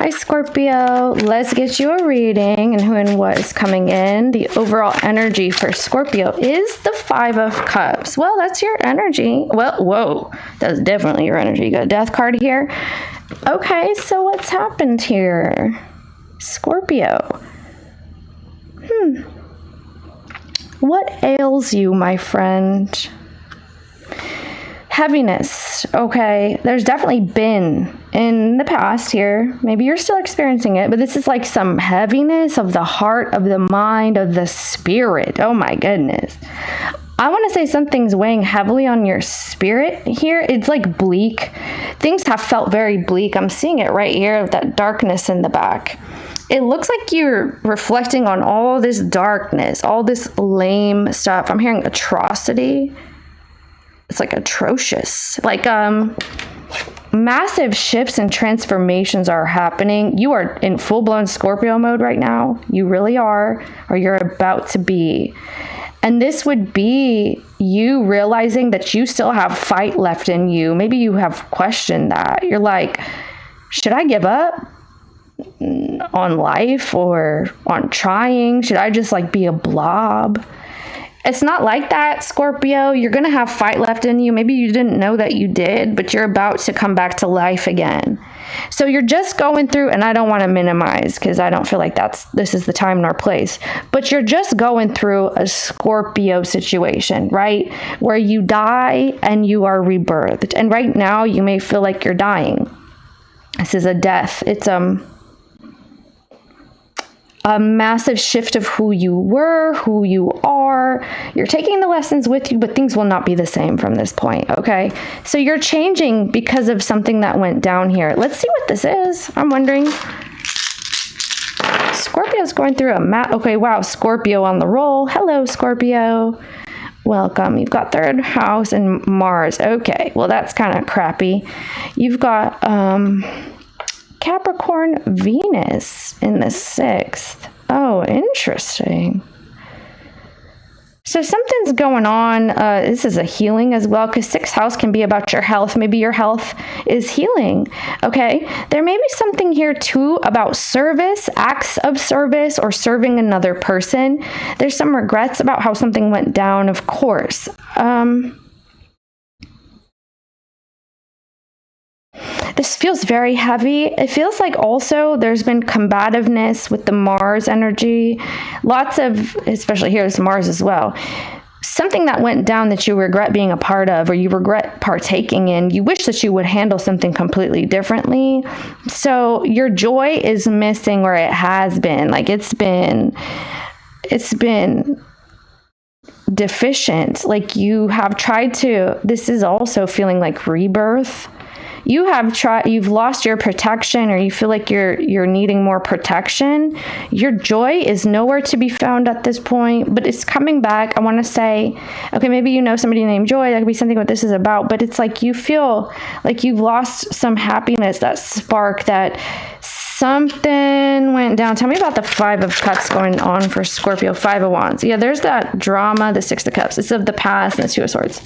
Hi, Scorpio. Let's get you a reading and who and what is coming in. The overall energy for Scorpio is the Five of Cups. Well, that's your energy. Well, whoa, that's definitely your energy. You got a Death card here. Okay, so what's happened here? Scorpio. What ails you, my friend? Heaviness. Okay, there's definitely been in the past here, maybe you're still experiencing it, but this is like some heaviness of the heart, of the mind, of the spirit. Oh my goodness. I want to say something's weighing heavily on your spirit here. It's like bleak. Things have felt very bleak. I'm seeing it right here with that darkness in the back. It looks like you're reflecting on all this darkness, all this lame stuff. I'm hearing atrocity. It's like atrocious. Like massive shifts and transformations are happening. You are in full-blown Scorpio mode right now. You really are, or you're about to be. And this would be you realizing that you still have fight left in you. Maybe you have questioned that. You're like, should I give up on life or on trying? Should I just like be a blob? It's not like that, Scorpio. You're going to have fight left in you. Maybe you didn't know that you did, but you're about to come back to life again. So you're just going through, and I don't want to minimize because I don't feel like this is the time nor place, but you're just going through a Scorpio situation, right? Where you die and you are rebirthed. And right now you may feel like you're dying. This is a death. It's a massive shift of who you were, who you are. You're taking the lessons with you, but things will not be the same from this point, okay? So you're changing because of something that went down here. Let's see what this is. I'm wondering. Scorpio's going through okay, wow, Scorpio on the roll. Hello, Scorpio. Welcome. You've got third house and Mars. Okay, well, that's kind of crappy. You've got Capricorn Venus in the 6th. Oh, interesting. So something's going on. This is a healing as well, because 6th house can be about your health. Maybe your health is healing. Okay. There may be something here too about service, acts of service, or serving another person. There's some regrets about how something went down, of course. This feels very heavy. It feels like also there's been combativeness with the Mars energy. Lots of, especially here, it's Mars as well. Something that went down that you regret being a part of, or you regret partaking in. You wish that you would handle something completely differently. So your joy is missing, or it has been. Like it's been deficient. Like you have tried to, this is also feeling like rebirth. You've lost your protection, or you feel like you're needing more protection. Your joy is nowhere to be found at this point, but it's coming back. I want to say, okay, maybe you know somebody named Joy. That could be something what this is about, but it's like you feel like you've lost some happiness, that spark, that something went down. Tell me about the 5 of Cups going on for Scorpio. 5 of Wands. Yeah, there's that drama, the 6 of Cups. It's of the past, and the 2 of Swords.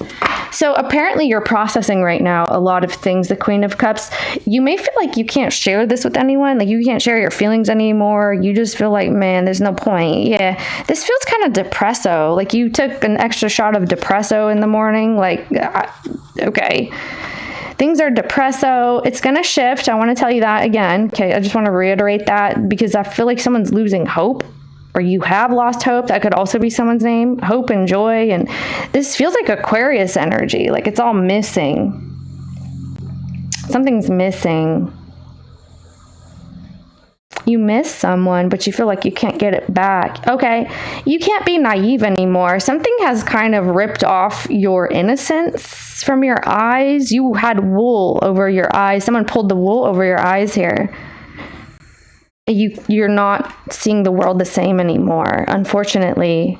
So apparently you're processing right now a lot of things. The Queen of Cups. You may feel like you can't share this with anyone. Like you can't share your feelings anymore. You just feel like, man, there's no point. Yeah, this feels kind of depresso. Like you took an extra shot of depresso in the morning. Like, okay. Things are depresso. It's going to shift. I want to tell you that again. Okay, I just want to reiterate that because I feel like someone's losing hope, or you have lost hope. That could also be someone's name. Hope and joy. And this feels like Aquarius energy. Like it's all missing. Something's missing. You miss someone, but you feel like you can't get it back. Okay, you can't be naive anymore. Something has kind of ripped off your innocence from your eyes. You had wool over your eyes. Someone pulled the wool over your eyes here. You're not seeing the world the same anymore. Unfortunately,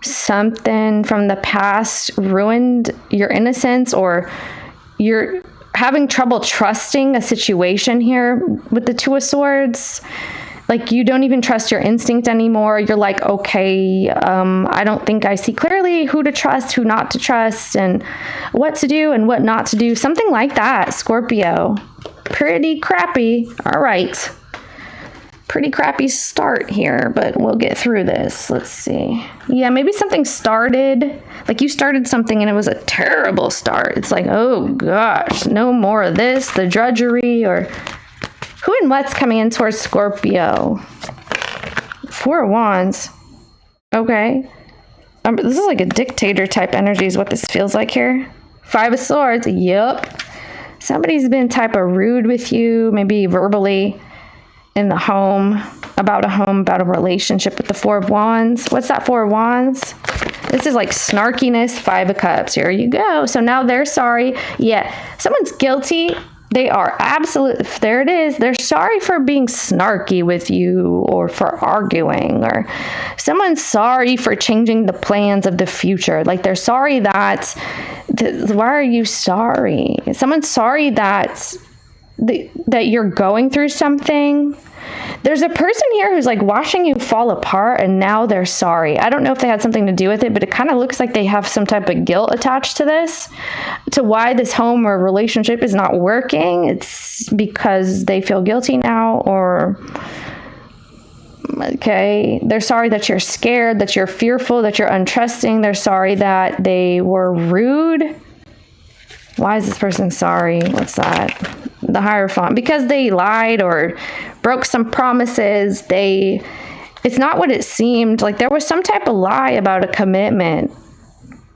something from the past ruined your innocence, or you're having trouble trusting a situation here with the 2 of Swords. Like you don't even trust your instinct anymore. You're like, okay, I don't think I see clearly who to trust, who not to trust, and what to do and what not to do. Something like that, Scorpio. pretty crappy. All right. Pretty crappy start here, but we'll get through this. Let's see. Yeah, maybe something started, like you started something and it was a terrible start. It's like, oh gosh, no more of this, the drudgery, or who and what's coming in towards Scorpio? Four of Wands. Okay. This is like a dictator type energy is what this feels like here. Five of Swords. Yep. Somebody's been type of rude with you, maybe verbally, in the home, about a relationship with the Four of Wands. What's that Four of Wands? This is like snarkiness, Five of Cups. Here you go. So now they're sorry. Yeah, someone's guilty. They are absolutely, there it is. They're sorry for being snarky with you or for arguing, or someone's sorry for changing the plans of the future. Like they're sorry that, why are you sorry? Someone's sorry that you're going through something. There's a person here who's like watching you fall apart and now they're sorry. I don't know if they had something to do with it, but it kind of looks like they have some type of guilt attached to this, to why this home or relationship is not working. It's because they feel guilty now, or okay, they're sorry that you're scared, that you're fearful, that you're untrusting. They're sorry that they were rude. Why is this person sorry? What's that? The Hierophant. Because they lied or broke some promises. It's not what it seemed. Like there was some type of lie about a commitment,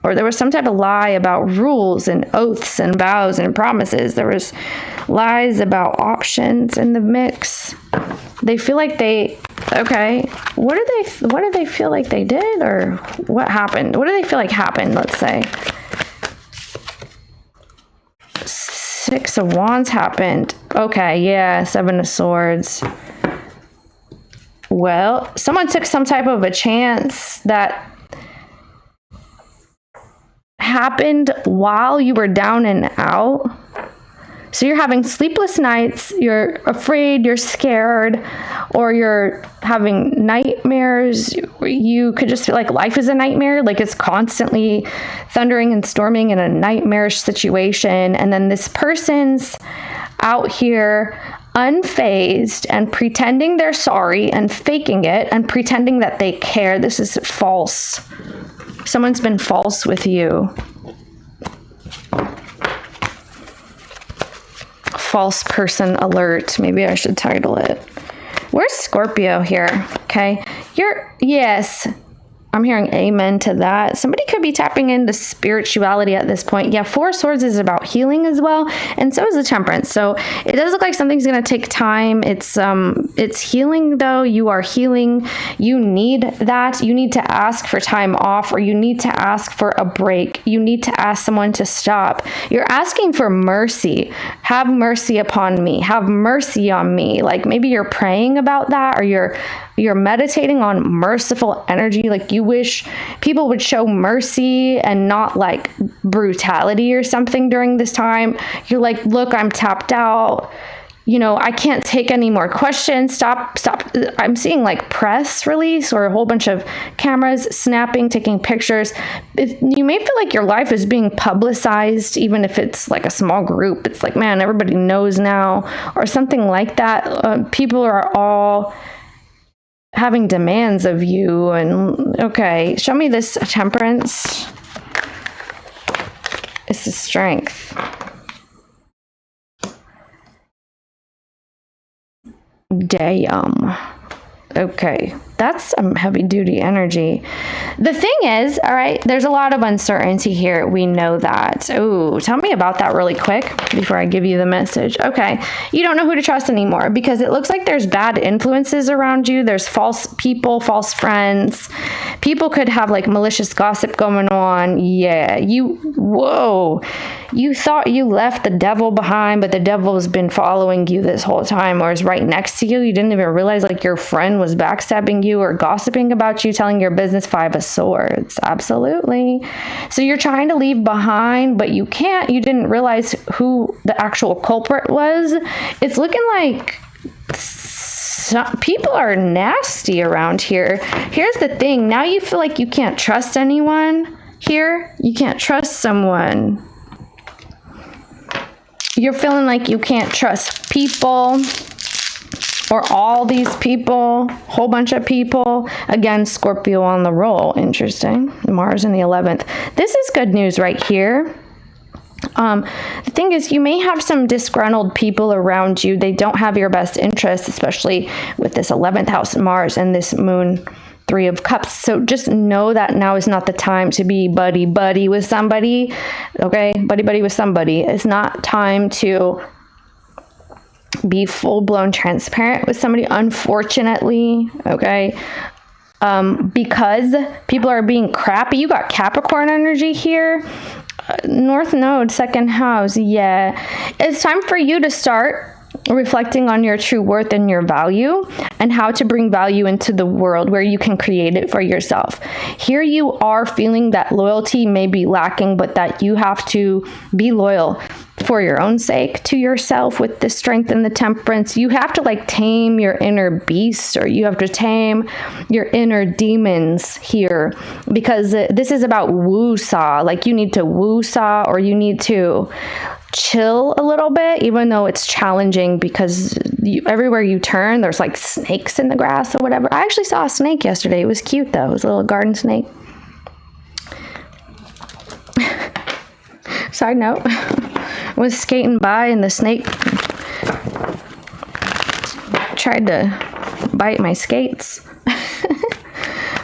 or there was some type of lie about rules and oaths and vows and promises. There was lies about options in the mix. They feel like okay, what do they feel like they did, or what happened? What do they feel like happened, let's say? Six of Wands happened. Okay, yeah, Seven of Swords. Well, someone took some type of a chance that happened while you were down and out. So you're having sleepless nights, you're afraid, you're scared, or you're having nightmares. You could just feel like life is a nightmare, like it's constantly thundering and storming in a nightmarish situation. And then this person's out here unfazed and pretending they're sorry and faking it and pretending that they care. This is false. Someone's been false with you. False person alert. Maybe I should title it. Where's Scorpio here? Okay. Yes. I'm hearing amen to that. Somebody could be tapping into spirituality at this point. Yeah, Four of Swords is about healing as well, and so is the Temperance. So it does look like something's going to take time. It's healing though. You are healing. You need that. You need to ask for time off, or you need to ask for a break. You need to ask someone to stop. You're asking for mercy. Have mercy upon me. Have mercy on me. Like maybe you're praying about that, or you're meditating on merciful energy. Like you wish people would show mercy and not like brutality or something during this time. You're like, look, I'm tapped out. I can't take any more questions. Stop. I'm seeing like press release or a whole bunch of cameras snapping, taking pictures. You may feel like your life is being publicized, even if it's like a small group. It's like, man, everybody knows now, or something like that. People are all having demands of you. And okay, show me this Temperance. This is Strength. Damn. Okay, that's some heavy duty energy. The thing is, all right, there's a lot of uncertainty here. We know that. Oh, tell me about that really quick before I give you the message. Okay, you don't know who to trust anymore because it looks like there's bad influences around you. There's false people, false friends. People could have like malicious gossip going on. Yeah, whoa. You thought you left the devil behind, but the devil has been following you this whole time, or is right next to you. You didn't even realize like your friend was backstabbing you or gossiping about you, telling your business. Five of Swords. Absolutely. So you're trying to leave behind, but you can't. You didn't realize who the actual culprit was. It's looking like people are nasty around here. Here's the thing. Now you feel like you can't trust anyone here. You can't trust someone. You're feeling like you can't trust people, or all these people, whole bunch of people. Again, Scorpio on the roll. Interesting. Mars in the 11th. This is good news right here. The thing is, you may have some disgruntled people around you. They don't have your best interests, especially with this 11th house Mars and this moon 3 of Cups. So just know that now is not the time to be buddy with somebody. Okay, buddy with somebody. It's not time to be full-blown transparent with somebody, unfortunately. Okay, because people are being crappy. You got Capricorn energy here. North Node, 2nd house. Yeah, it's time for you to start reflecting on your true worth and your value, and how to bring value into the world where you can create it for yourself. Here you are feeling that loyalty may be lacking, but that you have to be loyal for your own sake to yourself with the Strength and the Temperance. You have to like tame your inner beast, or you have to tame your inner demons here, because this is about woo-saw. Like you need to woo-saw, or you need to chill a little bit, even though it's challenging, because everywhere you turn there's like snakes in the grass or whatever. I actually saw a snake yesterday. It was cute though. It was a little garden snake. Side note, I was skating by and the snake tried to bite my skates.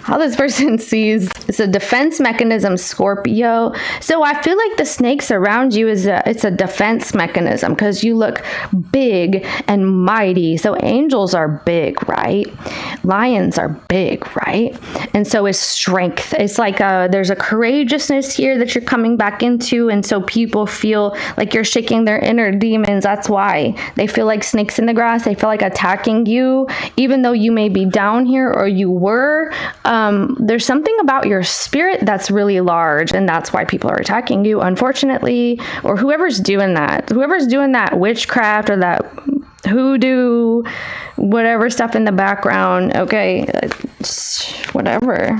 How this person sees, it's a defense mechanism, Scorpio. So I feel like the snakes around you it's a defense mechanism, because you look big and mighty. So angels are big, right? Lions are big, right? And so is strength. It's like there's a courageousness here that you're coming back into, and so people feel like you're shaking their inner demons. That's why they feel like snakes in the grass. They feel like attacking you, even though you may be down here, or you were. There's something about your spirit that's really large, and that's why people are attacking you, unfortunately, or whoever's doing that witchcraft or that hoodoo, whatever stuff in the background. Okay, whatever.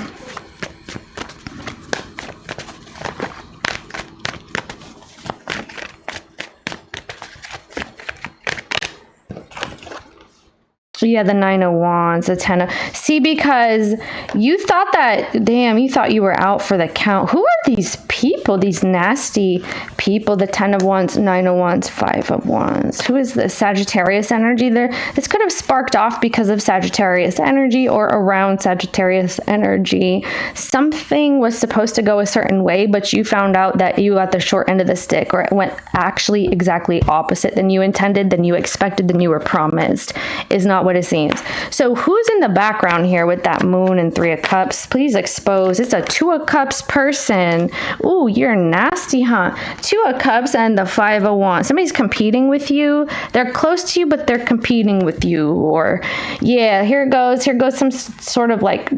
Yeah, the 9 of Wands, the 10 of... See, because you thought that, damn, you thought you were out for the count. Who are these people, these nasty people? The 10 of Wands, 9 of Wands, 5 of Wands. Who is this? Sagittarius energy there? This could have sparked off because of Sagittarius energy, or around Sagittarius energy. Something was supposed to go a certain way, but you found out that you got the short end of the stick, or it went actually exactly opposite than you intended, than you expected, than you were promised. Is not what it seems. So who's in the background here with that moon and 3 of Cups? Please expose. It's a 2 of Cups person. Ooh, you're nasty, huh? 2 of Cups and the 5 of Wands. Somebody's competing with you. They're close to you, but they're competing with you. Or, yeah, here goes some sort of like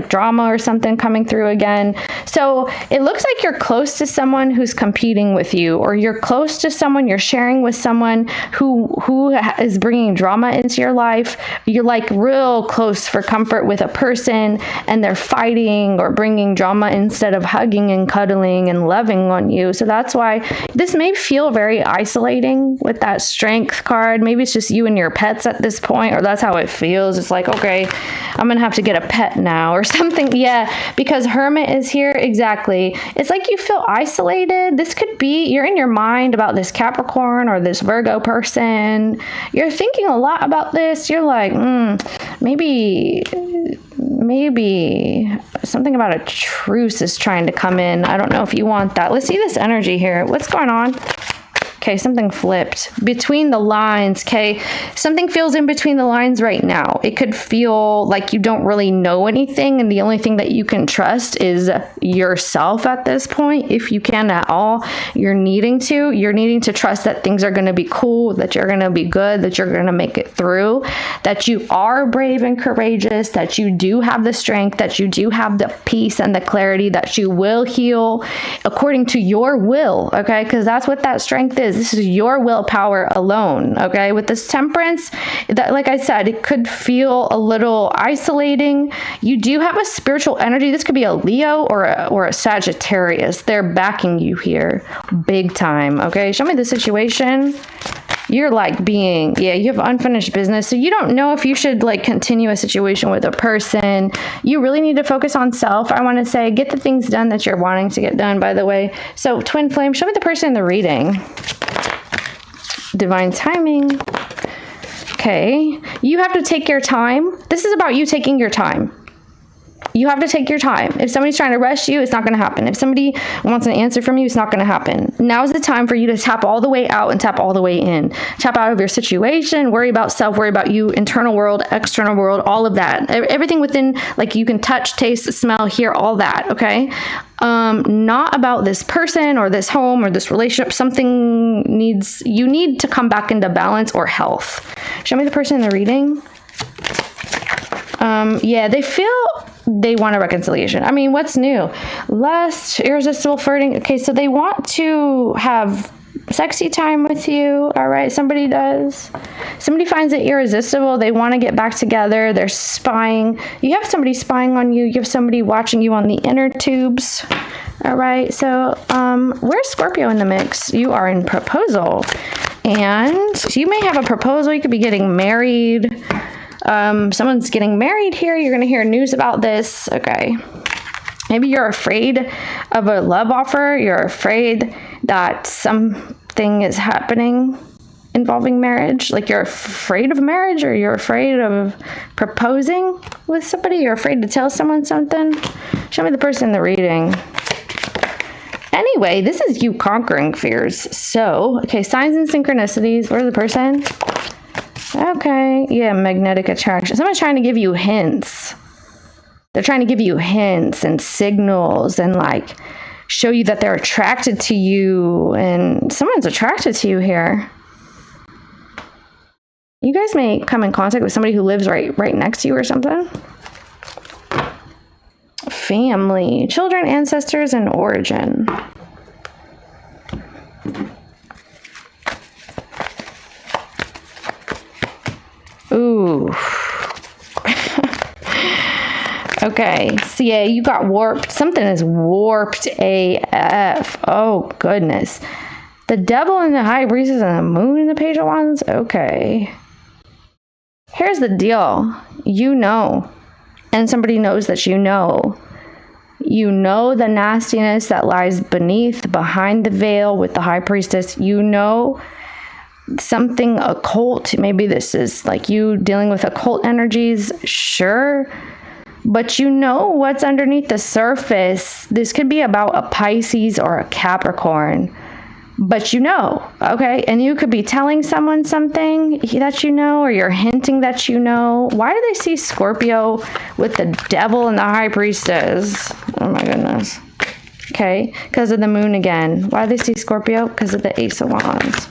drama or something coming through again. So it looks like you're close to someone who's competing with you, or you're close to someone, you're sharing with someone who is bringing drama into your life. You're like real close for comfort with a person, and they're fighting or bringing drama instead of hugging and cuddling and loving on you. So that's why this may feel very isolating with that Strength card. Maybe it's just you and your pets at this point, or that's how it feels. It's like, okay, I'm gonna have to get a pet now or something. Yeah, because Hermit is here. Exactly. It's like you feel isolated. This could be you're in your mind about this Capricorn or this Virgo person. You're thinking a lot about this. You're like, maybe something about a truce is trying to come in. I don't know if you want that. Let's see this energy here. What's going on? Okay, something flipped. Between the lines, okay? Something feels in between the lines right now. It could feel like you don't really know anything, and the only thing that you can trust is yourself at this point, if you can at all. You're needing to trust that things are going to be cool, that you're going to be good, that you're going to make it through, that you are brave and courageous, that you do have the strength, that you do have the peace and the clarity, that you will heal according to your will, okay? Because that's what that strength is. is. This is your willpower alone, okay? With this temperance, that, like I said, it could feel a little isolating. You do have a spiritual energy. This could be a Leo or a Sagittarius. They're backing you here big time, okay? Show me the situation. You're like you have unfinished business. So you don't know if you should like continue a situation with a person. You really need to focus on self. I want to say, get the things done that you're wanting to get done, by the way. So twin flame, show me the person in the reading. Divine timing. Okay. You have to take your time. This is about you taking your time. You have to take your time. If somebody's trying to rush you, it's not going to happen. If somebody wants an answer from you, it's not going to happen. Now is the time for you to tap all the way out and tap all the way in. Tap out of your situation, worry about self, worry about you, internal world, external world, all of that. Everything within, like you can touch, taste, smell, hear, all that, okay? Not about this person or this home or this relationship. You need to come back into balance or health. Show me the person in the reading. Yeah, they feel they want a reconciliation. I mean, what's new? Lust, irresistible flirting. Okay, so they want to have sexy time with you. All right, somebody does. Somebody finds it irresistible. They want to get back together. They're spying. You have somebody spying on you. You have somebody watching you on the inner tubes. All right, so where's Scorpio in the mix? You are in proposal. And you may have a proposal. You could be getting married. Someone's getting married here. You're going to hear news about this. Okay. Maybe you're afraid of a love offer. You're afraid that something is happening involving marriage. Like you're afraid of marriage, or you're afraid of proposing with somebody. You're afraid to tell someone something. Show me the person in the reading. Anyway, this is you conquering fears. So, okay, signs and synchronicities. Where's the person? Okay, yeah, magnetic attraction. Someone's trying to give you hints. They're trying to give you hints and signals and like show you that they're attracted to you, and someone's attracted to you here. You guys may come in contact with somebody who lives right next to you or something. Family, children, ancestors, and origin. Ooh. Okay, so yeah, you got warped. Something is warped AF. Oh, goodness. The devil and the high priestess and the moon and the page of wands? Okay. Here's the deal. You know. And somebody knows that you know. You know the nastiness that lies behind the veil with the high priestess. You know something occult. Maybe this is like you dealing with occult energies. Sure. But you know what's underneath the surface. This could be about a Pisces or a Capricorn. But you know, okay? And you could be telling someone something that you know, or you're hinting that you know. Why do they see Scorpio with the devil and the high priestess? Oh my goodness. Okay, because of the moon again. Why do they see Scorpio? Because of the Ace of Wands.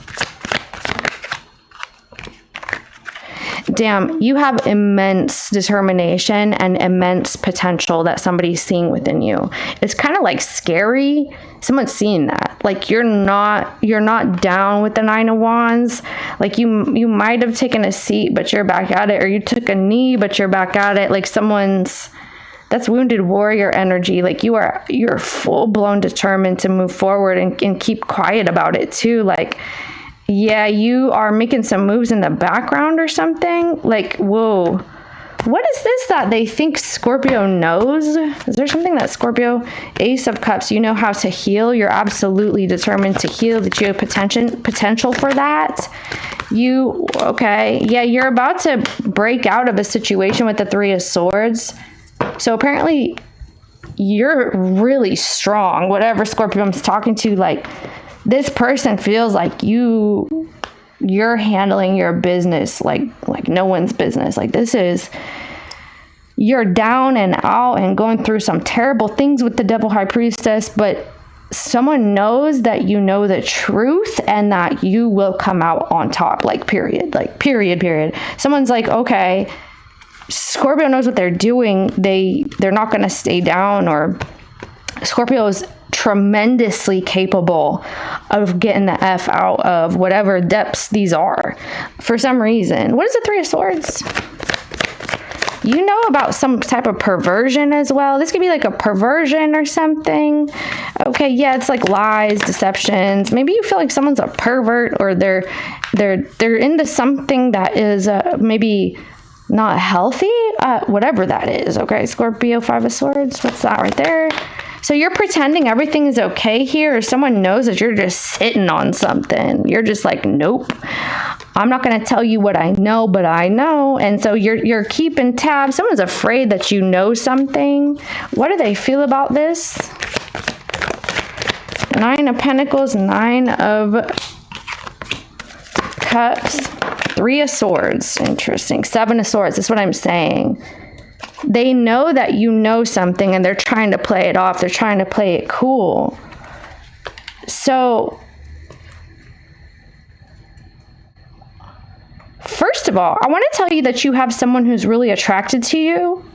Damn, you have immense determination and immense potential that somebody's seeing within you. It's kind of like scary. Someone's seeing that. Like you're not down with the Nine of Wands. Like you might have taken a seat, but you're back at it, or you took a knee, but you're back at it. Like that's wounded warrior energy. Like you're full blown determined to move forward and keep quiet about it too. Like, yeah, you are making some moves in the background or something. Like, whoa, what is this that they think Scorpio knows? Is there something that Scorpio, Ace of Cups, you know how to heal? You're absolutely determined to heal, that you have potential for that. Okay, yeah, you're about to break out of a situation with the Three of Swords. So apparently you're really strong. Whatever Scorpio's talking to, like, this person feels like you're handling your business like no one's business. Like you're down and out and going through some terrible things with the devil high priestess, but someone knows that you know the truth and that you will come out on top, like period. Someone's like, okay, Scorpio knows what they're doing. They're not going to stay down, or Scorpio's tremendously capable of getting the F out of whatever depths these are for some reason. What is the Three of Swords? You know about some type of perversion as well. This could be like a perversion or something. Okay, yeah, it's like lies, deceptions. Maybe you feel like someone's a pervert, or they're into something that is maybe not healthy, whatever that is. Okay, Scorpio, Five of Swords. What's that right there? So you're pretending everything is okay here, or someone knows that you're just sitting on something. You're just like, nope, I'm not going to tell you what I know, but I know. And so you're keeping tabs. Someone's afraid that you know something. What do they feel about this? Nine of Pentacles, Nine of Cups, Three of Swords. Interesting. Seven of Swords. That's what I'm saying. They know that you know something, and they're trying to play it off. They're trying to play it cool. So, first of all, I want to tell you that you have someone who's really attracted to you,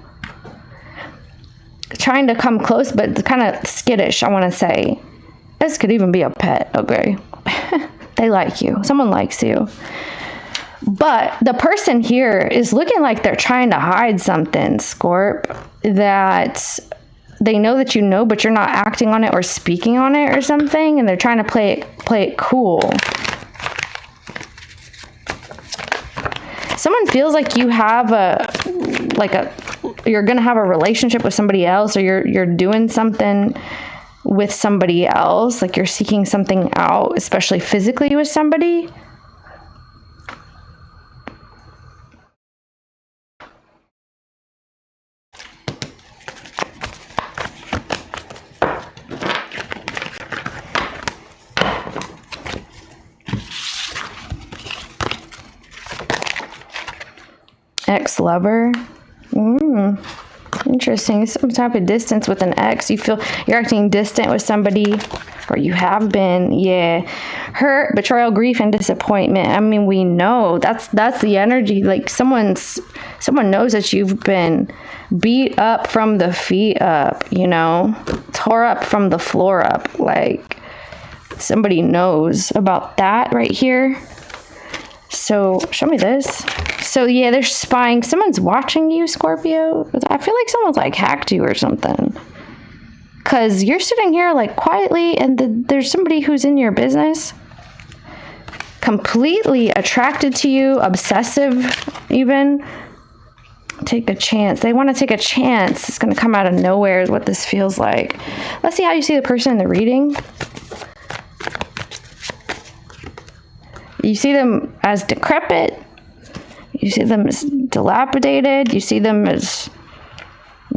trying to come close, but kind of skittish, I want to say. This could even be a pet, okay? They like you. Someone likes you. But the person here is looking like they're trying to hide something, Scorp, that they know that you know, but you're not acting on it or speaking on it or something, and they're trying to play it cool. Someone feels like you have you're gonna have a relationship with somebody else, or you're doing something with somebody else, like you're seeking something out, especially physically with somebody. Ex-lover. Interesting. Some type of distance with an ex. You feel you're acting distant with somebody, or you have been. Yeah. Hurt, betrayal, grief, and disappointment. I mean, we know that's the energy. Like someone knows that you've been beat up from the feet up, you know, tore up from the floor up. Like somebody knows about that right here. So show me this. So yeah, they're spying. Someone's watching you, Scorpio. I feel like someone's like hacked you or something. Because you're sitting here like quietly, and there's somebody who's in your business, completely attracted to you, obsessive even. Take a chance. They want to take a chance. It's going to come out of nowhere is what this feels like. Let's see how you see the person in the reading. You see them as decrepit. You see them as dilapidated. You see them as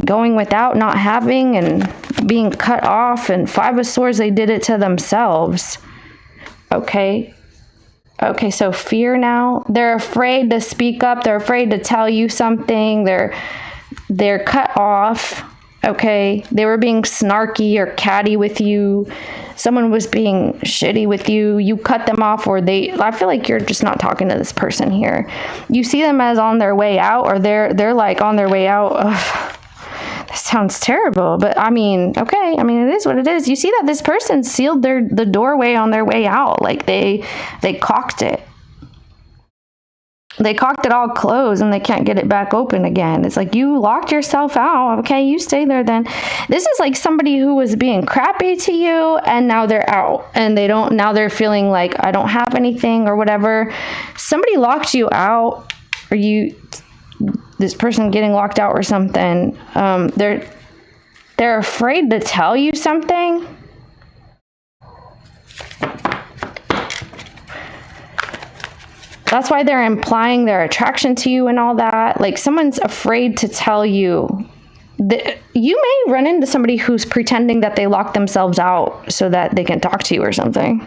going without, not having, and being cut off. And Five of Swords, they did it to themselves. Okay. Okay, so fear now. They're afraid to speak up. They're afraid to tell you something. They're cut off. Okay, they were being snarky or catty with you. Someone was being shitty with you. You cut them off, or I feel like you're just not talking to this person here. You see them as on their way out, or they're like on their way out. Ugh, this sounds terrible, but I mean, okay. I mean, it is what it is. You see that this person sealed the doorway on their way out. Like they caulked it. They caulked it all closed, and they can't get it back open again. It's like you locked yourself out. Okay, you stay there then. This is like somebody who was being crappy to you, and now they're out, and now they're feeling like I don't have anything or whatever. Somebody locked you out, or this person getting locked out or something. They're afraid to tell you something. That's why they're implying their attraction to you and all that. Like someone's afraid to tell you. You may run into somebody who's pretending that they lock themselves out so that they can talk to you or something.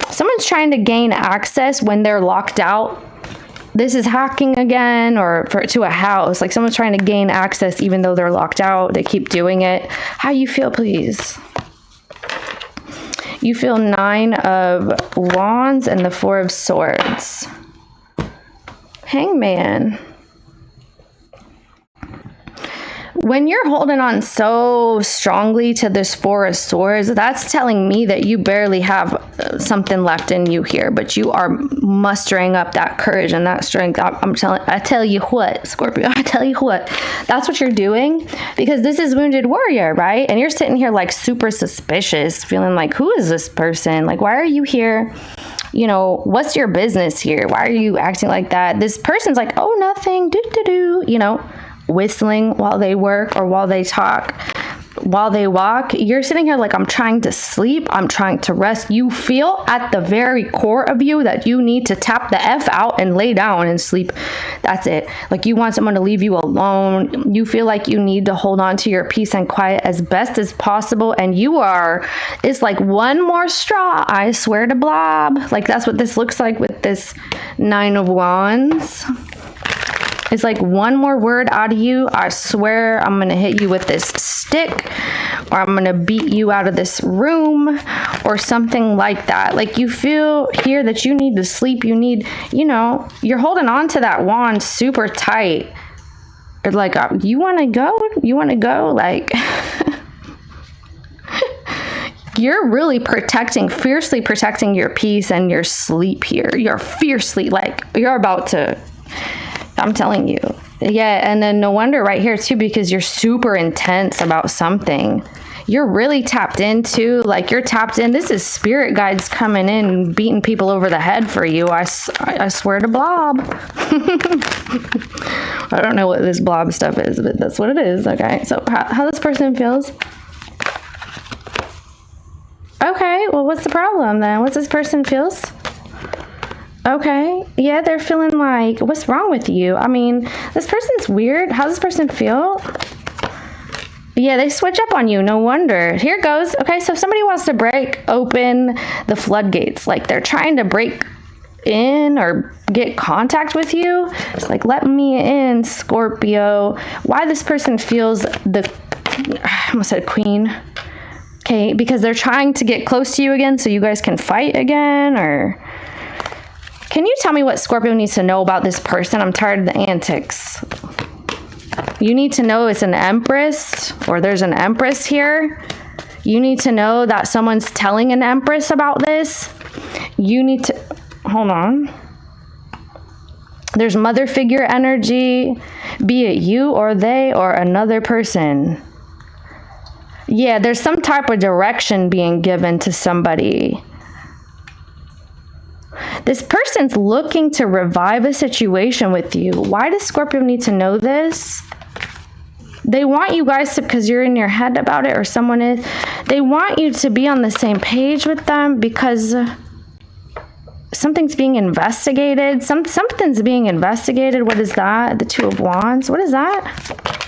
Someone's trying to gain access when they're locked out. This is hacking again, or to a house. Like someone's trying to gain access even though they're locked out. They keep doing it. How you feel, please? You feel 9 of Wands and the 4 of Swords. Hangman. When you're holding on so strongly to this Four of Swords, that's telling me that you barely have something left in you here, but you are mustering up that courage and that strength. I tell you what, Scorpio, I tell you what, that's what you're doing, because this is Wounded Warrior, right? And you're sitting here like super suspicious, feeling like, who is this person? Like, why are you here? You know, what's your business here? Why are you acting like that? This person's like, oh, nothing, you know, whistling while they work or while they talk, while they walk. You're sitting here like, I'm trying to sleep, I'm trying to rest. You feel at the very core of you that you need to tap the F out and lay down and sleep. That's it. Like, you want someone to leave you alone. You feel like you need to hold on to your peace and quiet as best as possible. And you are, it's like one more straw, I swear to blob. Like, that's what this looks like with this Nine of Wands. It's like one more word out of you, I swear I'm going to hit you with this stick, or I'm going to beat you out of this room, or something like that. Like, you feel here that you need to sleep. You need, you know, you're holding on to that wand super tight. It's like, you want to go? You want to go? Like, you're really fiercely protecting your peace and your sleep here. You're fiercely, like, you're about to... I'm telling you. Yeah, and then no wonder right here too, because you're super intense about something. You're really tapped into, like, you're tapped in. This is spirit guides coming in, beating people over the head for you. I swear to blob. I don't know what this blob stuff is, but that's what it is. Okay, so how this person feels. Okay, well, what's the problem then? What's this person feels? Okay, yeah, they're feeling like, what's wrong with you? I mean, this person's weird. How does this person feel? Yeah, they switch up on you. No wonder. Here goes. Okay, so if somebody wants to break open the floodgates, like they're trying to break in or get contact with you, it's like, let me in, Scorpio. Why this person feels I almost said queen. Okay, because they're trying to get close to you again so you guys can fight again, or... Can you tell me what Scorpio needs to know about this person? I'm tired of the antics. You need to know it's an Empress, or there's an Empress here. You need to know that someone's telling an Empress about this. You need to... Hold on. There's mother figure energy, be it you or they or another person. Yeah, there's some type of direction being given to somebody. This person's looking to revive a situation with you. Why does Scorpio need to know this? They want you guys to, because you're in your head about it, or someone is, they want you to be on the same page with them because something's being investigated. Something's being investigated. What is that? The Two of Wands. What is that?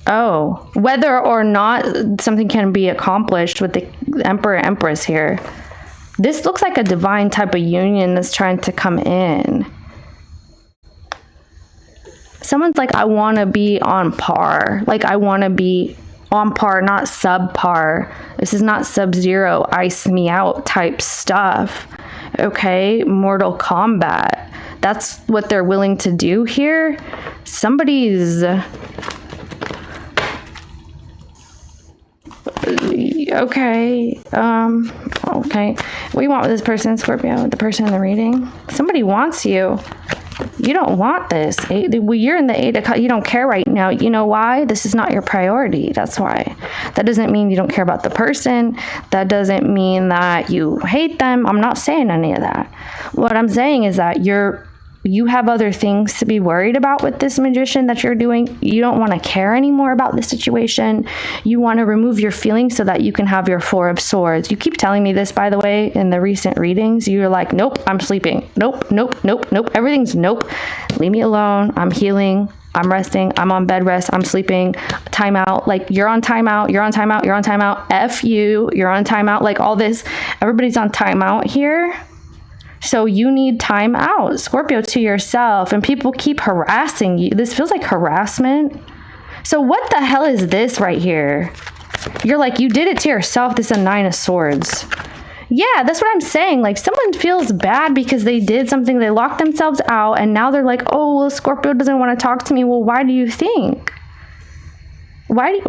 Oh, whether or not something can be accomplished with the Emperor Empress here. This looks like a divine type of union that's trying to come in. Someone's like, I want to be on par. Like, I want to be on par, not subpar. This is not Sub-Zero, ice me out type stuff. Okay, Mortal Kombat. That's what they're willing to do here. Somebody's... Okay. Okay. What do you want with this person, Scorpio? The person in the reading? Somebody wants you. You don't want this. You're in the Eight of Cups. You don't care right now. You know why? This is not your priority. That's why. That doesn't mean you don't care about the person. That doesn't mean that you hate them. I'm not saying any of that. What I'm saying is that you have other things to be worried about with this magician that you're doing. You don't want to care anymore about the situation. You want to remove your feelings so that you can have your Four of Swords. You keep telling me this, by the way, in the recent readings. You're like, nope, I'm sleeping. Nope, nope, nope, nope. Everything's nope. Leave me alone. I'm healing. I'm resting. I'm on bed rest. I'm sleeping. Timeout. Like, you're on timeout. You're on timeout. You're on timeout. F you. You're on timeout. Like, all this. Everybody's on timeout here. So you need time out, Scorpio, to yourself, and people keep harassing you. This feels like harassment. So what the hell is this right here? You're like, you did it to yourself. This is a Nine of Swords. Yeah, that's what I'm saying. Like, someone feels bad because they did something, they locked themselves out, and now they're like, oh, well, Scorpio doesn't want to talk to me. Well, why do you think? Why?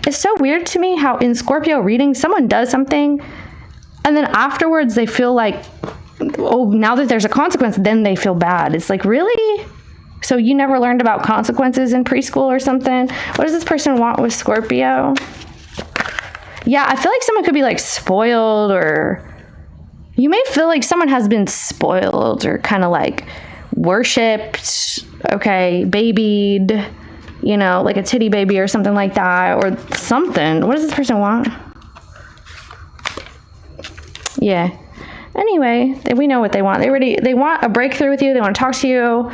It's so weird to me how in Scorpio readings, someone does something, and then afterwards they feel like, oh, now that there's a consequence, then they feel bad. It's like, really? So you never learned about consequences in preschool or something? What does this person want with Scorpio? Yeah, I feel like someone could be like spoiled, or you may feel like someone has been spoiled or kind of like worshipped, okay, babied, you know, like a titty baby or something like that, or something. What does this person want? Yeah. Anyway, we know what they want. They want a breakthrough with you. They want to talk to you.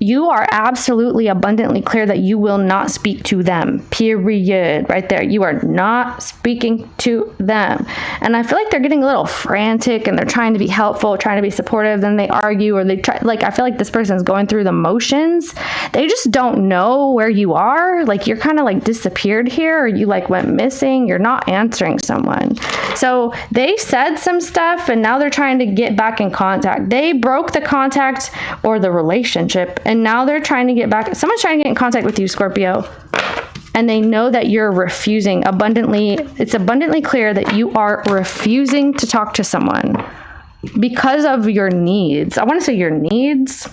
You are absolutely abundantly clear that you will not speak to them, period, right there. You are not speaking to them. And I feel like they're getting a little frantic and they're trying to be helpful, trying to be supportive. Then they argue, or they try, like, I feel like this person's going through the motions. They just don't know where you are. Like, you're kind of like disappeared here, or you like went missing. You're not answering someone. So they said some stuff and now they're trying to get back in contact. They broke the contact or the relationship, and now they're trying to get back. Someone's trying to get in contact with you, Scorpio, and they know that you're refusing abundantly. It's abundantly clear that you are refusing to talk to someone because of your needs. I want to say your needs,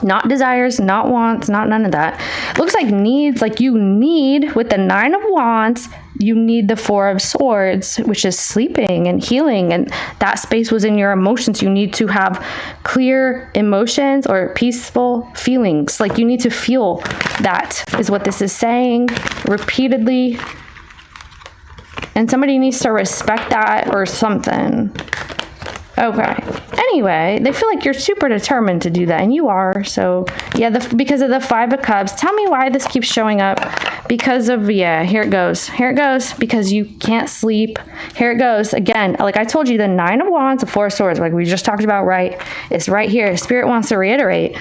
not desires, not wants, not none of that. It looks like needs, like you need, with the 9 of Wands, you need the 4 of Swords, which is sleeping and healing, and that space was in your emotions. You need to have clear emotions or peaceful feelings. Like, you need to feel that, is what this is saying repeatedly, and somebody needs to respect that or something. Okay. Anyway, they feel like you're super determined to do that, and you are. So, yeah, because of the 5 of Cups. Tell me why this keeps showing up. Because of, yeah, here it goes. Here it goes. Because you can't sleep. Here it goes. Again, like I told you, the 9 of Wands, the 4 of Swords, like we just talked about, right? It's right here. Spirit wants to reiterate.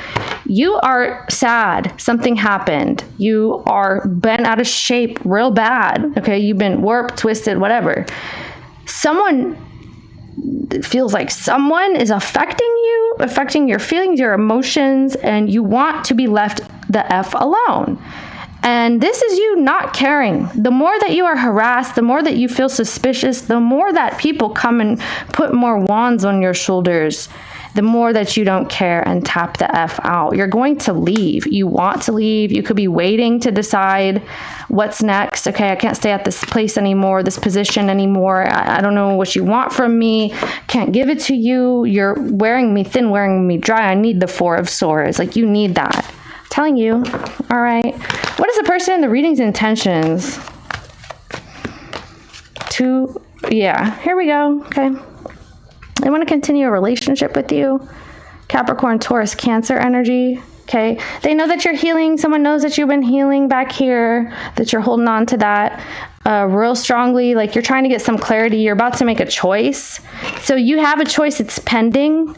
You are sad. Something happened. You are bent out of shape real bad. Okay? You've been warped, twisted, whatever. It feels like someone is affecting you, affecting your feelings, your emotions, and you want to be left the F alone. And this is you not caring. The more that you are harassed, the more that you feel suspicious, the more that people come and put more wands on your shoulders, the more that you don't care and tap the F out. You're going to leave. You want to leave. You could be waiting to decide what's next. Okay, I can't stay at this place anymore, this position anymore. I don't know what you want from me. Can't give it to you. You're wearing me thin, wearing me dry. I need the 4 of Swords. Like, you need that. I'm telling you. All right. What is the person in the reading's intentions? Yeah, here we go. Okay. They want to continue a relationship with you. Capricorn, Taurus, Cancer energy. Okay. They know that you're healing. Someone knows that you've been healing back here, that you're holding on to that real strongly. Like, you're trying to get some clarity. You're about to make a choice. So you have a choice. It's pending.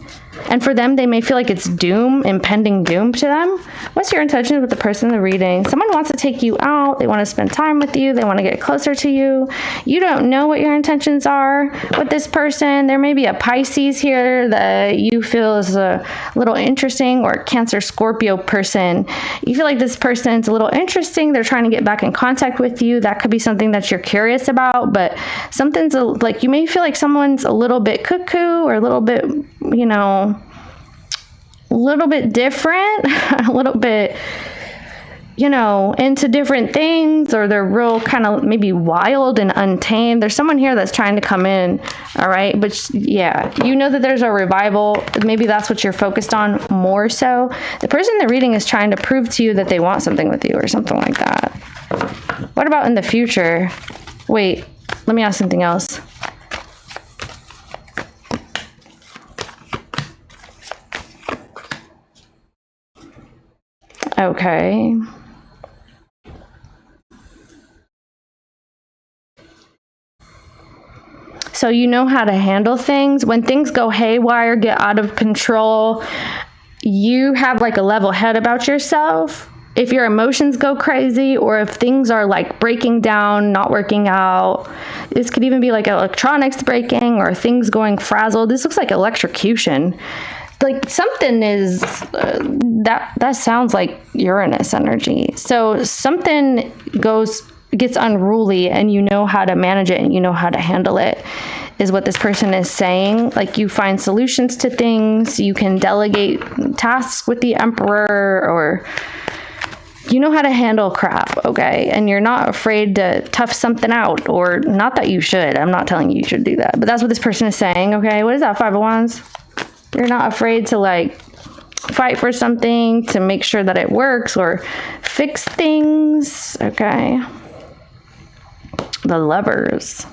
And for them, they may feel like it's doom, impending doom to them. What's your intention with the person in the reading? Someone wants to take you out. They want to spend time with you. They want to get closer to you. You don't know what your intentions are with this person. There may be a Pisces here that you feel is a little interesting, or a Cancer, Scorpio person. You feel like this person's a little interesting. They're trying to get back in contact with you. That could be something that you're curious about, but something's like, you may feel like someone's a little bit cuckoo, or a little bit, you know, a little bit different, a little bit, you know, into different things, or they're real kind of maybe wild and untamed. There's someone here that's trying to come in, all right? But yeah, you know that there's a revival. Maybe that's what you're focused on more so. The person in the reading is trying to prove to you that they want something with you, or something like that. What about in the future? Wait, let me ask something else. Okay. So you know how to handle things. When things go haywire, get out of control, you have like a level head about yourself. if your emotions go crazy, or if things are like breaking down, not working out. This could even be like electronics breaking or things going frazzled. This looks like electrocution. Like something is, that sounds like Uranus energy. So something gets unruly, and you know how to manage it and you know how to handle it, is what this person is saying. Like you find solutions to things, you can delegate tasks with the Emperor, or you know how to handle crap, okay? And you're not afraid to tough something out, or not that you should. I'm not telling you should do that, but that's what this person is saying, okay? What is that, Five of Wands? You're not afraid to like fight for something, to make sure that it works or fix things, okay? The Lovers.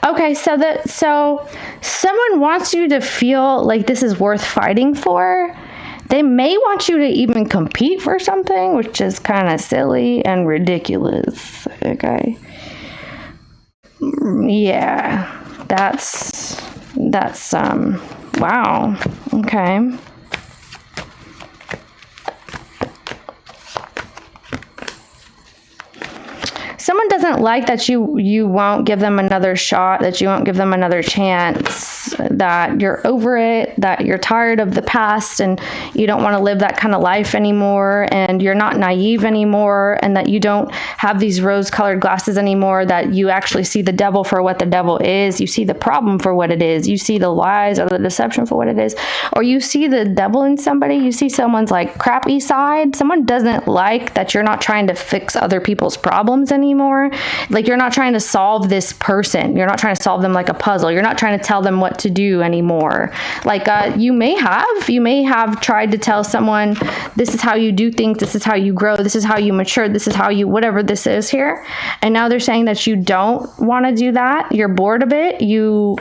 Okay, so someone wants you to feel like this is worth fighting for. They may want you to even compete for something, which is kind of silly and ridiculous, okay? Yeah, that's wow, okay. Someone doesn't like that you won't give them another shot, that you won't give them another chance, that you're over it, that you're tired of the past and you don't want to live that kind of life anymore, and you're not naive anymore, and that you don't have these rose-colored glasses anymore, that you actually see the devil for what the devil is, you see the problem for what it is, you see the lies or the deception for what it is, or you see the devil in somebody, you see someone's like crappy side. Someone doesn't like that you're not trying to fix other people's problems anymore. Like you're not trying to solve this person. You're not trying to solve them like a puzzle. You're not trying to tell them what to do anymore. Like you may have tried to tell someone, this is how you do things, this is how you grow, this is how you mature, this is how you, whatever this is here. And now they're saying that you don't want to do that. You're bored of it. You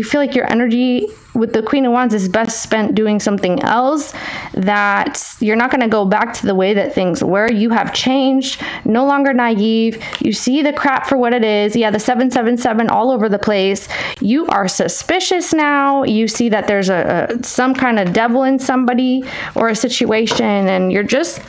feel like your energy with the Queen of Wands is best spent doing something else, that you're not going to go back to the way that things were. You have changed, no longer naive. You see the crap for what it is. Yeah, the 777 all over the place. You are suspicious now. You see that there's some kind of devil in somebody or a situation, and you're just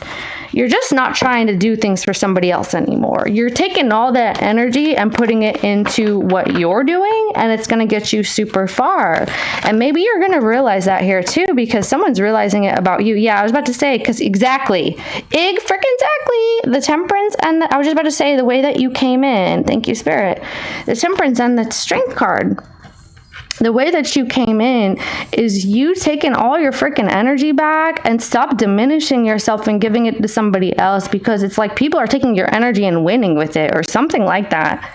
not trying to do things for somebody else anymore. You're taking all that energy and putting it into what you're doing, and it's going to get you super far. And maybe you're going to realize that here too, because someone's realizing it about you. Yeah, I was about to say, because exactly. The Temperance, and I was just about to say the way that you came in. Thank you, Spirit. The Temperance and the Strength card. The way that you came in is you taking all your freaking energy back and stop diminishing yourself and giving it to somebody else, because it's like people are taking your energy and winning with it or something like that.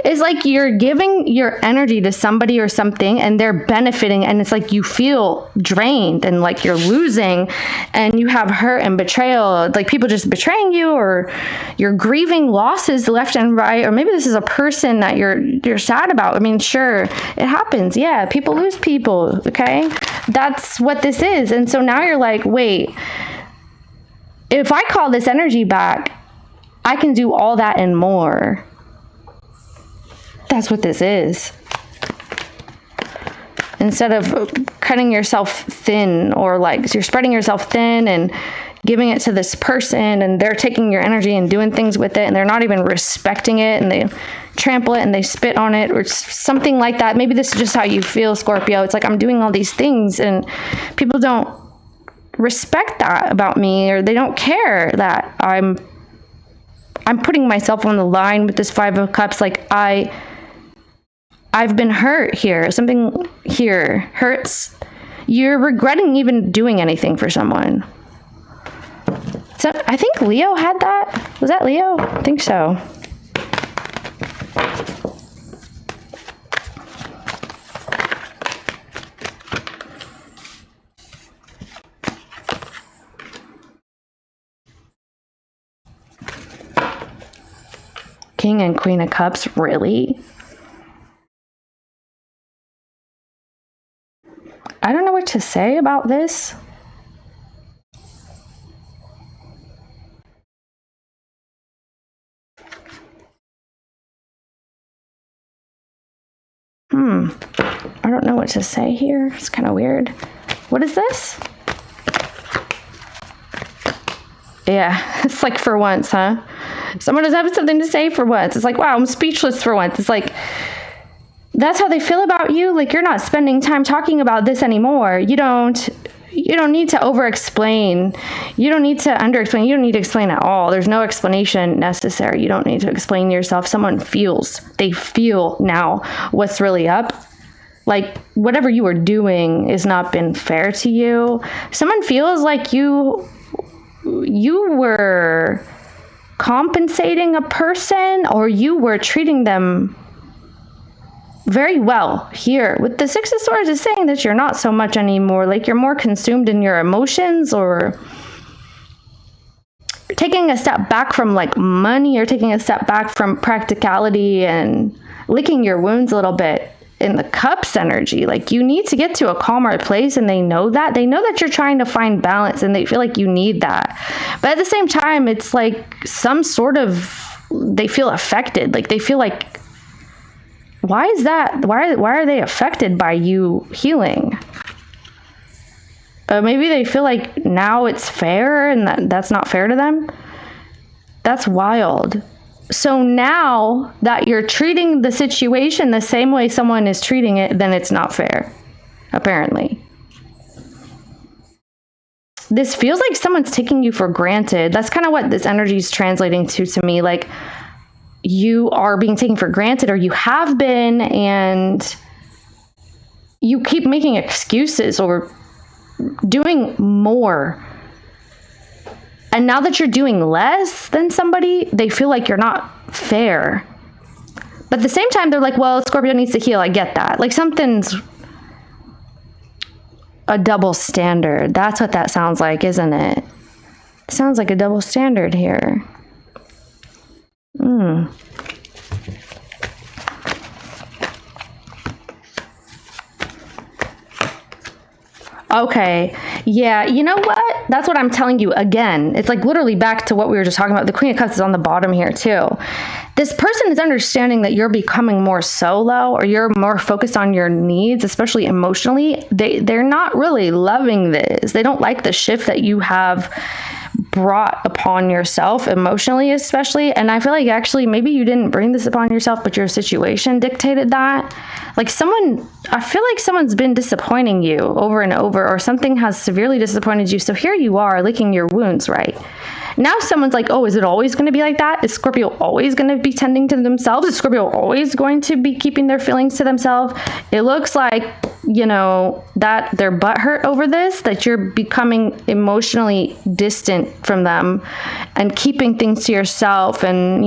It's like you're giving your energy to somebody or something and they're benefiting, and it's like you feel drained and like you're losing, and you have hurt and betrayal, like people just betraying you, or you're grieving losses left and right, or maybe this is a person that you're sad about. I mean, sure, it happens. Yeah, people lose people, okay? That's what this is. And so now you're like, wait, if I call this energy back, I can do all that and more. That's what this is. Instead of cutting yourself thin, or like you're spreading yourself thin and giving it to this person, and they're taking your energy and doing things with it, and they're not even respecting it, and they trample it and they spit on it, or something like that. Maybe this is just how you feel, Scorpio. It's like I'm doing all these things and people don't respect that about me, or they don't care that I'm putting myself on the line with this Five of Cups. Like I've been hurt here. Something here hurts. You're regretting even doing anything for someone. So I think Leo had that. Was that Leo? I think so. King and Queen of Cups, really? I don't know what to say about this. I don't know what to say here. It's kind of weird. What is this? Yeah, it's like for once, huh? Someone does have something to say for once. It's like, wow, I'm speechless for once. It's like, that's how they feel about you. Like, you're not spending time talking about this anymore. You don't need to over-explain. You don't need to under-explain. You don't need to explain at all. There's no explanation necessary. You don't need to explain yourself. Someone feels. They feel now what's really up. Like, whatever you were doing has not been fair to you. Someone feels like you were compensating a person, or you were treating them very well. Here with the Six of Swords is saying that you're not so much anymore. Like, you're more consumed in your emotions, or you're taking a step back from like money, or taking a step back from practicality and licking your wounds a little bit. In the Cups energy, like, you need to get to a calmer place, and they know that you're trying to find balance, and they feel like you need that. But at the same time, it's like some sort of, they feel affected. Like, they feel like, why is that? Why are they affected by you healing? Maybe they feel like now it's fair, and that's not fair to them. That's wild. So now that you're treating the situation the same way someone is treating it, then it's not fair, apparently. This feels like someone's taking you for granted. That's kind of what this energy is translating to me. Like, you are being taken for granted, or you have been, and you keep making excuses or doing more. And now that you're doing less than somebody, they feel like you're not fair. But at the same time, they're like, well, Scorpio needs to heal. I get that. Like, something's a double standard. That's what that sounds like, isn't it? It sounds like a double standard here. Okay. Yeah. You know what? That's what I'm telling you again. It's like literally back to what we were just talking about. The Queen of Cups is on the bottom here too. This person is understanding that you're becoming more solo, or you're more focused on your needs, especially emotionally. They're not really loving this. They don't like the shift that you have brought upon yourself emotionally, especially. And I feel like actually maybe you didn't bring this upon yourself, but your situation dictated that. Like, I feel like someone's been disappointing you over and over, or something has severely disappointed you. So here you are licking your wounds, right? Now someone's like, oh, is it always going to be like that? Is Scorpio always going to be tending to themselves? Is Scorpio always going to be keeping their feelings to themselves? It looks like, that they're butthurt over this, that you're becoming emotionally distant from them and keeping things to yourself, and,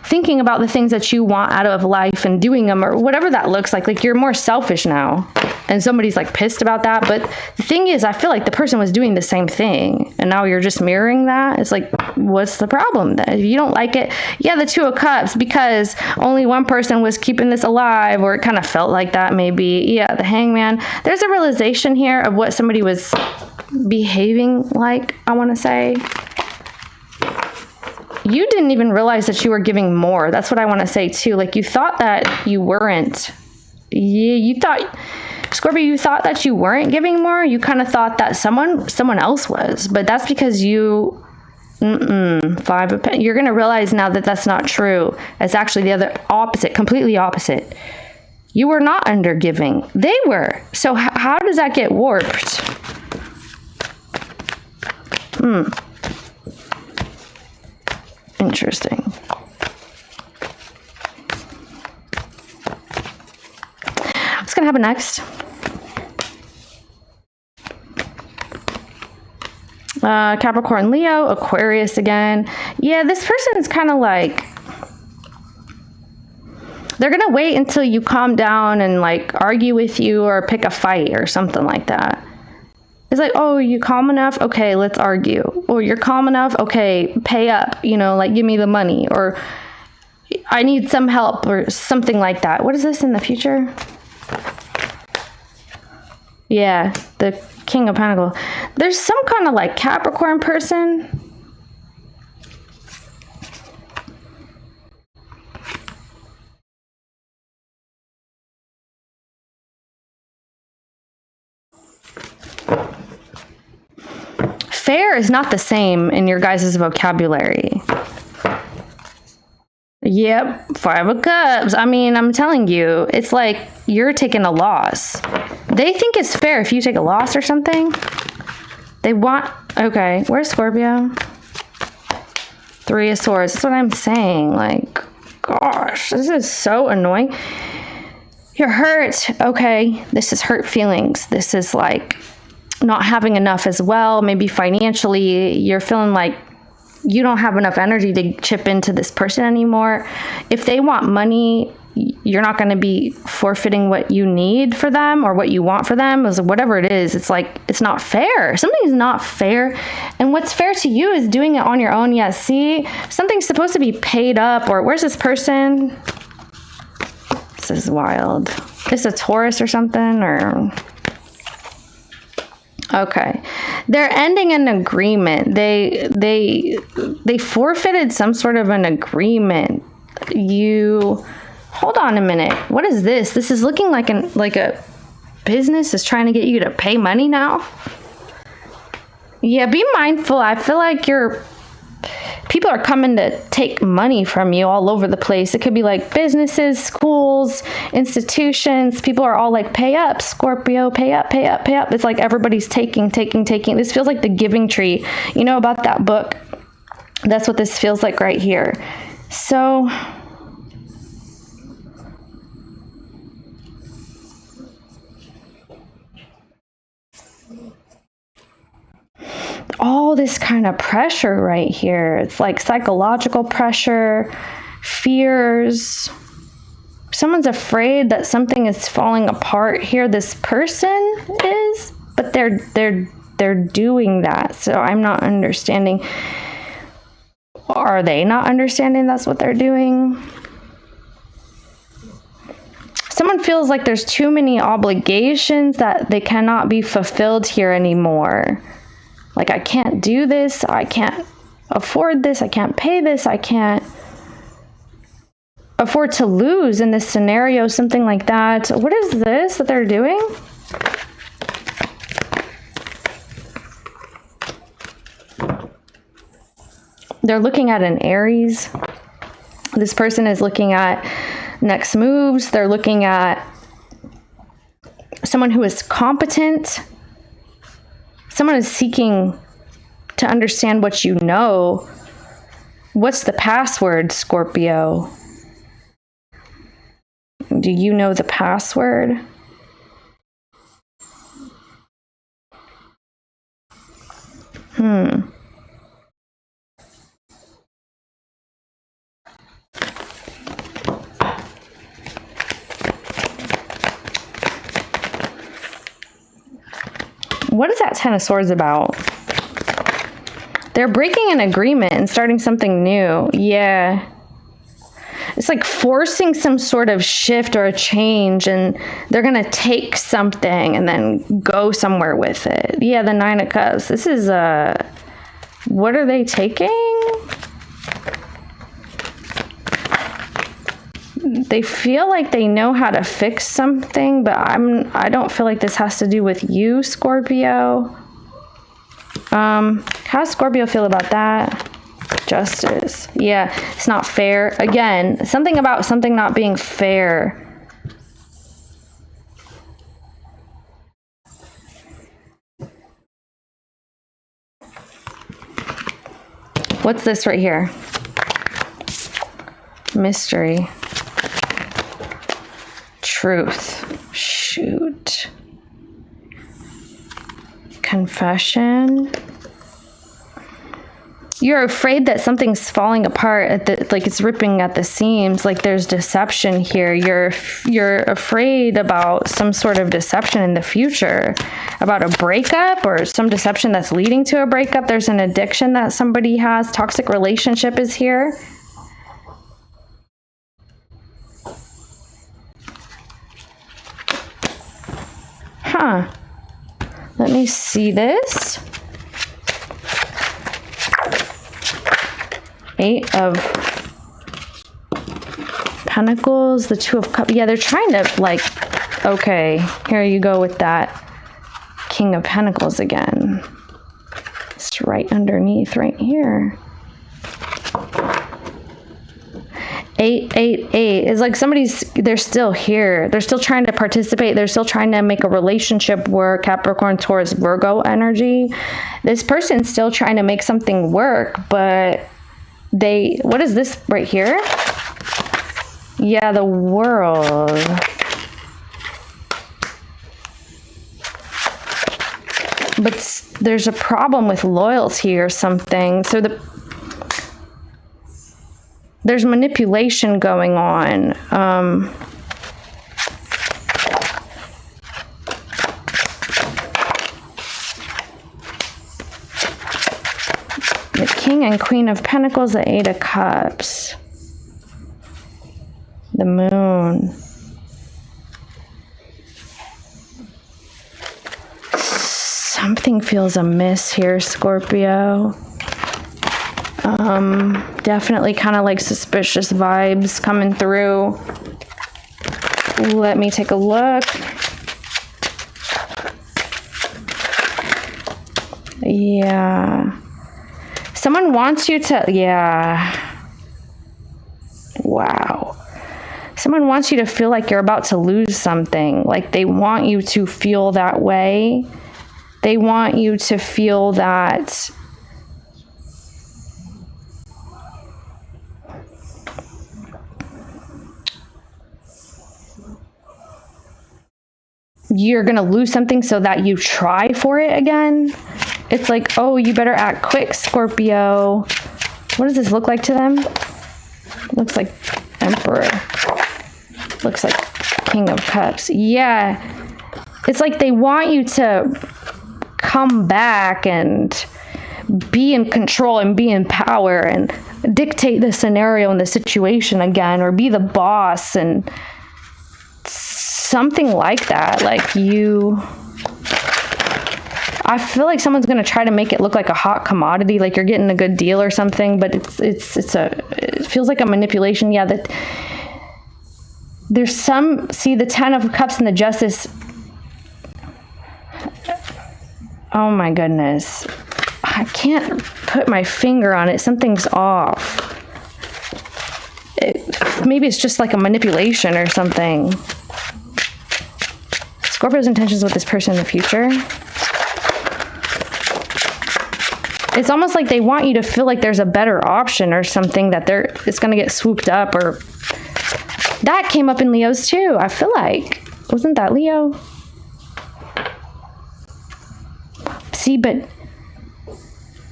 thinking about the things that you want out of life and doing them, or whatever that looks like. Like, you're more selfish now, and somebody's like pissed about that. But the thing is, I feel like the person was doing the same thing, and now you're just mirroring that. It's like, what's the problem? If you don't like it, yeah, the Two of Cups, because only one person was keeping this alive, or it kind of felt like that maybe. Yeah, the Hangman. There's a realization here of what somebody was behaving like, I want to say. You didn't even realize that you were giving more. That's what I want to say too. Like, you thought that you weren't. Scorpio, you thought that you weren't giving more. You kind of thought that someone else was, but that's because you. Five of Pentacles. You're going to realize now that that's not true. It's actually the other opposite, completely opposite. You were not under giving. They were. So how does that get warped? Interesting. What's going to happen next? Capricorn, Leo, Aquarius again. Yeah, this person's kind of like, they're going to wait until you calm down and like argue with you or pick a fight or something like that. It's like, oh, you calm enough? Okay, let's argue. Or you're calm enough? Okay, pay up, like give me the money, or I need some help, or something like that. What is this in the future? Yeah, the King of Pentacles. There's some kind of like Capricorn person. fair is not the same in your guys' vocabulary. Yep, 5 of Cups. I mean, I'm telling you, it's like you're taking a loss. They think it's fair if you take a loss or something. They want... Okay, where's Scorpio? 3 of Swords. That's what I'm saying. Like, gosh, this is so annoying. You're hurt. Okay, this is hurt feelings. This is like not having enough as well. Maybe financially, you're feeling like you don't have enough energy to chip into this person anymore. If they want money, you're not going to be forfeiting what you need for them or what you want for them. Whatever it is, it's like, it's not fair. Something's not fair. And what's fair to you is doing it on your own. Yeah, see, something's supposed to be paid up. Or where's this person? This is wild. It's a Taurus or something, or... Okay, they're ending an agreement. They forfeited some sort of an agreement. Hold on a minute. What is this? This is looking like a business is trying to get you to pay money now. Yeah, be mindful. I feel like people are coming to take money from you all over the place. It could be like businesses, schools, institutions. People are all like, pay up, Scorpio, pay up, pay up, pay up. It's like everybody's taking. This feels like the giving tree. You know about that book? That's what this feels like right here. So... all this kind of pressure right here. It's like psychological pressure, fears. Someone's afraid that something is falling apart here. This person is, but they're doing that. So I'm not understanding. Are they not understanding that's what they're doing? Someone feels like there's too many obligations that they cannot be fulfilled here anymore. Like, I can't do this, I can't afford this, I can't pay this, I can't afford to lose in this scenario, something like that. What is this that they're doing? They're looking at an Aries. This person is looking at next moves. They're looking at someone who is competent. Someone is seeking to understand what you know. What's the password, Scorpio? Do you know the password? What is that 10 of Swords about? They're breaking an agreement and starting something new. Yeah. It's like forcing some sort of shift or a change, and they're going to take something and then go somewhere with it. Yeah, the 9 of Cups. This is, what are they taking? They feel like they know how to fix something, but I don't feel like this has to do with you, Scorpio. How does Scorpio feel about that? Justice. Yeah, it's not fair. Again, something about something not being fair. What's this right here? Mystery. Truth. Shoot. Confession. You're afraid that something's falling apart, like it's ripping at the seams, like there's deception here. You're afraid about some sort of deception in the future, about a breakup or some deception that's leading to a breakup. There's an addiction that somebody has. Toxic relationship is here. Huh. Let me see this. 8 of Pentacles, the 2 of Cups. Yeah, they're trying to, like, okay, here you go with that King of Pentacles again. It's It's right underneath right here. 888 is like they're still here. They're still trying to participate. They're still trying to make a relationship work. Capricorn, Taurus, Virgo energy. This person's still trying to make something work, but what is this right here? Yeah, the World. But there's a problem with loyalty or something. So there's manipulation going on. The King and Queen of Pentacles, the Eight of Cups, the Moon. Something feels amiss here, Scorpio. Definitely kind of like suspicious vibes coming through. Let me take a look. Yeah. Someone wants you to, yeah. Wow. Someone wants you to feel like you're about to lose something. Like they want you to feel that way. They want you to feel that you're going to lose something so that you try for it again. It's like, oh, you better act quick, Scorpio. What does this look like to them? Looks like Emperor. Looks like King of Cups. Yeah. It's like they want you to come back and be in control and be in power and dictate the scenario and the situation again, or be the boss and something like that. Like I feel like someone's going to try to make it look like a hot commodity, like you're getting a good deal or something, but it feels like a manipulation. Yeah, that there's the Ten of Cups and the Justice. Oh my goodness. I can't put my finger on it. Something's off. Maybe it's just like a manipulation or something. Scorpio's intentions with this person in the future. It's almost like they want you to feel like there's a better option or something, that it's going to get swooped up, or that came up in Leo's too. I feel like, wasn't that Leo? See, but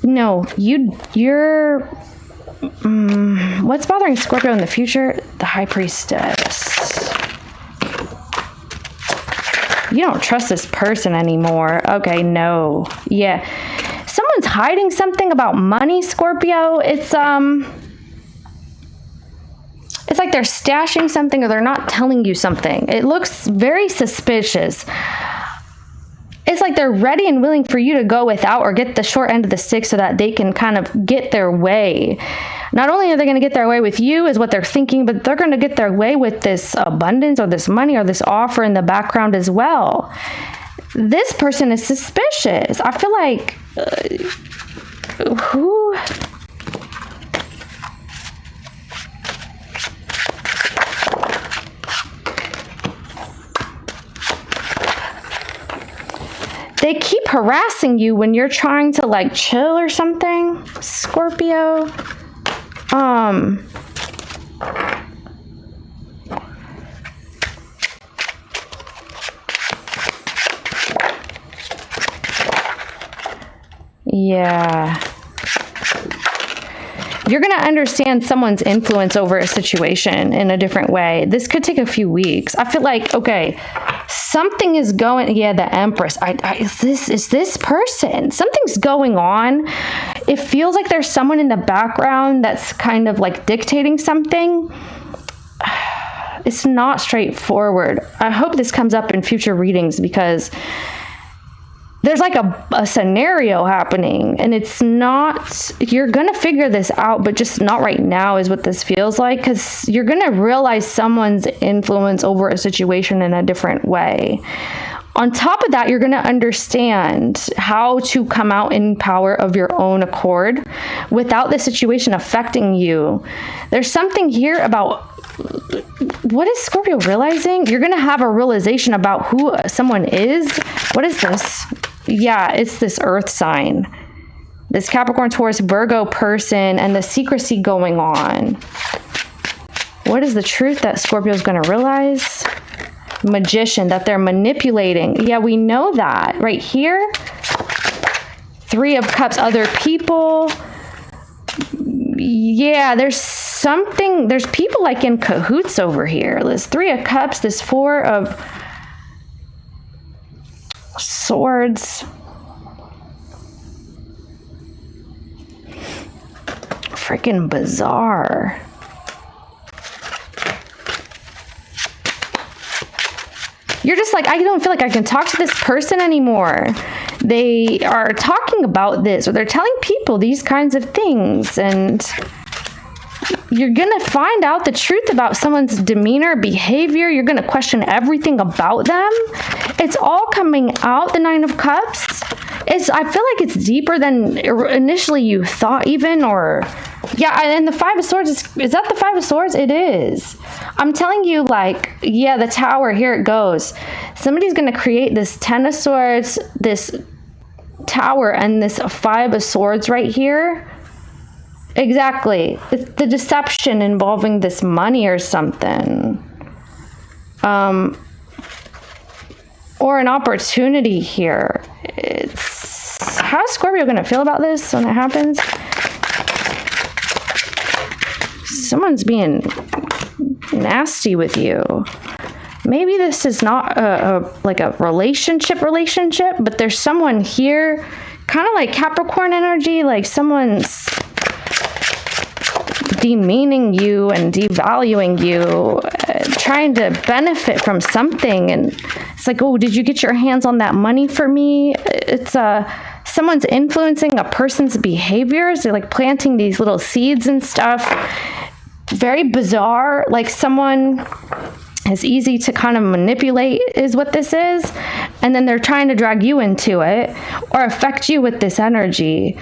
no, you're what's bothering Scorpio in the future? The High Priestess. You don't trust this person anymore. Okay, no. Yeah. Someone's hiding something about money, Scorpio. It's like they're stashing something, or they're not telling you something. It looks very suspicious. It's like they're ready and willing for you to go without, or get the short end of the stick, so that they can kind of get their way. Not only are they going to get their way with you, is what they're thinking, but they're going to get their way with this abundance, or this money, or this offer in the background as well. This person is suspicious. I feel like who? They keep harassing you when you're trying to like chill or something, Scorpio. Yeah. You're going to understand someone's influence over a situation in a different way. This could take a few weeks. I feel like, okay, something is going, yeah, the Empress. Is this person? Something's going on. It feels like there's someone in the background that's kind of like dictating something. It's not straightforward. I hope this comes up in future readings, because there's like a scenario happening, and it's not, you're going to figure this out, but just not right now is what this feels like, because you're going to realize someone's influence over a situation in a different way. On top of that, you're going to understand how to come out in power of your own accord without the situation affecting you. There's something here about, what is Scorpio realizing? You're going to have a realization about who someone is. What is this? Yeah, it's this earth sign. This Capricorn, Taurus, Virgo person, and the secrecy going on. What is the truth that Scorpio is going to realize? Magician, that they're manipulating. Yeah, we know that right here. Three of Cups, other people. Yeah, there's something, there's people like in cahoots over here. This Three of Cups, this Four of Swords. Freaking bizarre. You're just like, I don't feel like I can talk to this person anymore. They are talking about this, or they're telling people these kinds of things, and you're going to find out the truth about someone's demeanor, behavior. You're going to question everything about them. It's all coming out, the Nine of Cups. I feel like it's deeper than initially you thought even, or... Yeah, and the Five of Swords, is that the Five of Swords? It is. I'm telling you, like, yeah, the Tower, here it goes. Somebody's going to create this Ten of Swords, this Tower, and this Five of Swords right here. Exactly. It's the deception involving this money or something. Or an opportunity here. How's Scorpio going to feel about this when it happens? Someone's being nasty with you. Maybe this is not like a relationship, but there's someone here, kind of like Capricorn energy, like someone's demeaning you and devaluing you, trying to benefit from something. And it's like, oh, did you get your hands on that money for me? It's someone's influencing a person's behaviors. They're like planting these little seeds and stuff. Very bizarre. Like someone is easy to kind of manipulate is what this is. And then they're trying to drag you into it or affect you with this energy.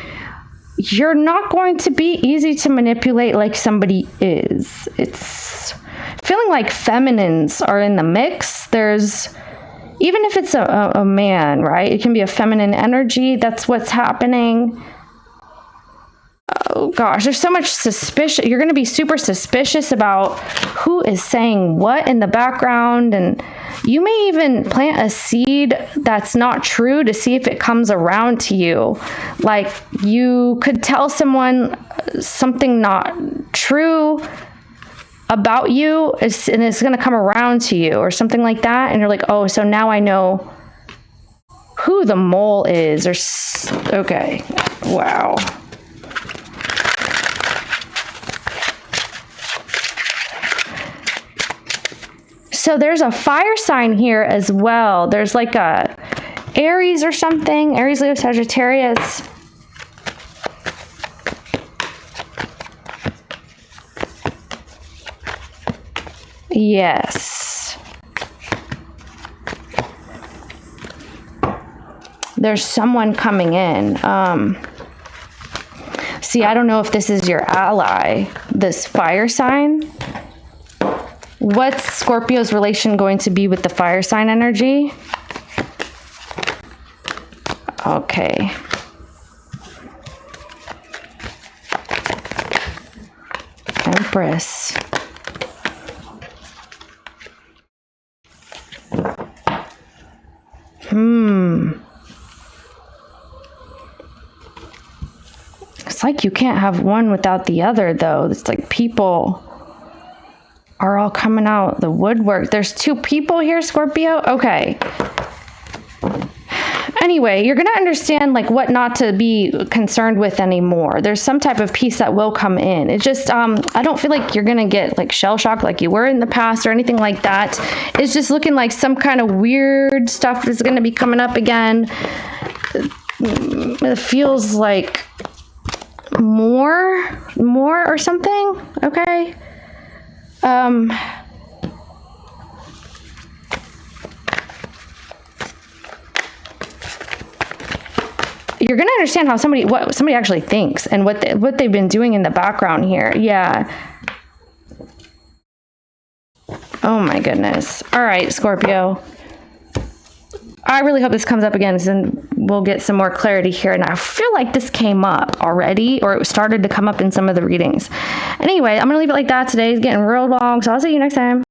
You're not going to be easy to manipulate like somebody is. It's feeling like feminines are in the mix. There's, even if it's a man, right? It can be a feminine energy. That's what's happening. Oh gosh, there's so much suspicion. You're going to be super suspicious about who is saying what in the background. And you may even plant a seed that's not true to see if it comes around to you. Like you could tell someone something not true about you, and it's going to come around to you or something like that. And you're like, oh, so now I know who the mole is. Okay. Wow. So there's a fire sign here as well. There's like a Aries or something. Aries, Leo, Sagittarius. Yes. There's someone coming in. See, I don't know if this is your ally, this fire sign. What's Scorpio's relation going to be with the fire sign energy? Okay. Empress. It's like you can't have one without the other, though. It's like people are all coming out the woodwork. There's two people here, Scorpio. Okay. Anyway, you're going to understand like what not to be concerned with anymore. There's some type of peace that will come in. It just, I don't feel like you're going to get like shell shocked like you were in the past or anything like that. It's just looking like some kind of weird stuff is going to be coming up again. It feels like more or something. Okay. you're going to understand how what somebody actually thinks and what they've been doing in the background here. Yeah. Oh my goodness. All right, Scorpio. I really hope this comes up again, and we'll get some more clarity here. And I feel like this came up already, or it started to come up in some of the readings. Anyway, I'm going to leave it like that. Today's getting real long, so I'll see you next time.